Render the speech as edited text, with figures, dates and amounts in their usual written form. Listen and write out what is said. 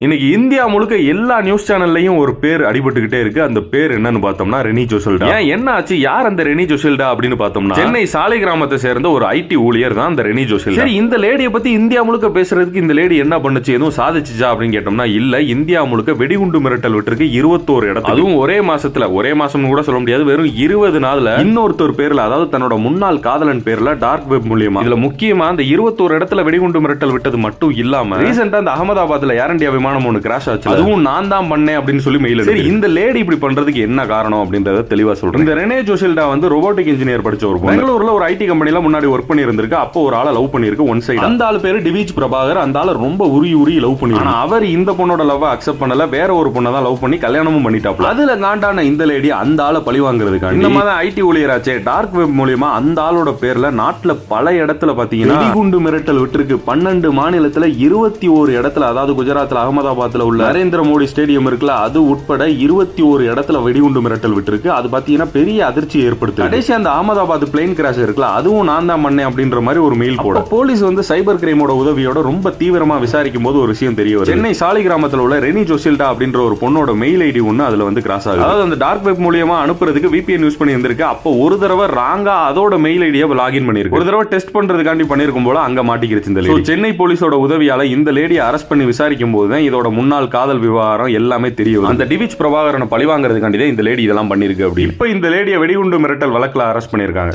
இன்னைக்கு இந்தியா முழுக்க எல்லா நியூஸ் சேனல்லையும் ஒரு பேர் அடிபட்டுக்கிட்டே இருக்கு. அந்த பேர் என்னன்னு பார்த்தோம்னா ரெனி ஜோஷில்டா. ஏன் என்ன ஆச்சு, யார் அந்த ரெனி ஜோஷில்டா அப்படின்னு பார்த்தோம்னா சென்னை சாலை கிராமத்தை சேர்ந்த ஒரு ஐடி ஊழியர் தான் அந்த ரெனி ஜோஷில்டா. சரி, இந்த லேடியை பத்தி இந்தியா முழுக்க பேசுறதுக்கு இந்த லேடி என்ன பண்ணுச்சு, எதுவும் சாதிச்சுச்சா அப்படின்னு கேட்டோம்னா இல்ல. இந்தியா முழுக்க வெடிகுண்டு மிரட்டல் விட்டுருக்கு 21 இடத்துல. அதுவும் ஒரே மாசத்துல, ஒரே மாசம் கூட சொல்ல முடியாது, வெறும் 20 நாள்ல இன்னொருத்தர் பேர்ல, அதாவது தன்னோட முன்னாள் காதலன் பேர்ல டார்க் வெப் மூலியமா, இதுல முக்கியமா அந்த 21 இடத்துல வெடிகுண்டு மிரட்டல் விட்டது மட்டும் இல்லாம ரீசெண்டா அந்த அகமதாபாத்ல ஏர் இந்தியா விமானம் ஒன்னு கிராஷ் ஆச்சு, அதுவும் நான் தான் பண்ணேன் அப்படின்னு சொல்லி மெயில். சரி, இந்த லேடி இப்படி பண்றதுக்கு என்ன காரணம் அப்படின்றத தெளிவா சொல்றேன். இந்த ரெனே ஜோஷில்டா வந்து ரோபோட்டிக் இன்ஜினியர் படிச்ச ஒரு பொண்ணு. பெங்களூர்ல ஒரு ஐடி கம்பெனில முன்னாடி ஒர்க் பண்ணி இருந்திருக்கு. அப்போ ஒரு ஆளை லவ் பண்ணிருக்கு ஒன் சைடு. அந்த ஆளு பேரு டிவிஜ் பிரபாகர். அந்த ஆளு ரொம்ப உருகி லவ் பண்ணி, ஆனா அவர் இந்த பொண்ணோட லவ் அக்செப்ட் பண்ணல, வேற ஒரு பொண்ணை தான் லவ் பண்ணி கல்யாணமும் பண்ணிட்டாப்ல. அதுல காண்டான இந்த லேடி அந்த ஆளை பழி வாங்குறதுக்காக இந்த மாதிரி ஐடி ஊழியராச்சே டார்க் வெப் மூலியமா அந்த ஆளோட பேர்ல நாட்டுல பல இடத்துல பாத்தீங்கன்னா வெடிகுண்டு மிரட்டல் விட்டுருக்கு. 12 மாநிலத்துல 21 இடத்துல, அதாவது குஜராத்ல அகமதாபாத்ல உள்ள நரேந்திர மோடி ஸ்டேடியம் இருக்குல்ல, அது உட்பட 21 இடத்துல வெடிகுண்டு மிரட்டல் விட்டுருக்கு. அது பாத்தீங்கன்னா பெரிய அதிர்ச்சி ஏற்படுத்து. கடைசி அந்த அகமதாபாத் பிளேன் கிராஷ் இருக்குல்ல, அதுவும் நான் தான் பண்ணேன் அப்படின்ற மாதிரி ஒரு மெயில் போட போலீஸ் வந்து சைபர் கிரைமோட உதவியோட ரொம்ப தீவிரமா விசாரிக்கும் போது ஒரு விஷயம் தெரிய வருது. சென்னை சாலை கிராமத்தில் உள்ள ரெனி ஜோஷில்டா அப்படின்ற ஒரு பொண்ணோட மெயில் ஐடி ஒன்னு அதுல வந்து கிராஸ் ஆகுது. அதாவது அந்த டார்க் வெப் மூலியமா அனுப்புறதுக்கு VPN யூஸ் பண்ணி இருந்திருக்கு. அப்போ ஒரு தடவை ராங்கா அதோட மெயில் ஐடியை லாகின் பண்ணிருக்கு. ஒரு தடவை டெஸ்ட் பண்றதுக்காண்டி பண்ணிருக்கும் போல அங்க மாட்டிக்கிருச்சு இந்த லேடி. சென்னை போலீஸோட உதவியால இந்த லேடியை அரெஸ்ட் பண்ணி விசாரிக்கும் போது தான் இதோட முன்னாள் காதல் விவகாரம் எல்லாமே தெரியும். அந்த டிவிஜ் பிரபாகரனை பழி வாங்குறதுக்காண்டி தான் இந்த லேடி இதெல்லாம் பண்ணிருக்கு. அப்படி இப்ப இந்த லேடியை வெடிகுண்டு மிரட்டல் வழக்குல அரெஸ்ட் பண்ணிருக்காங்க.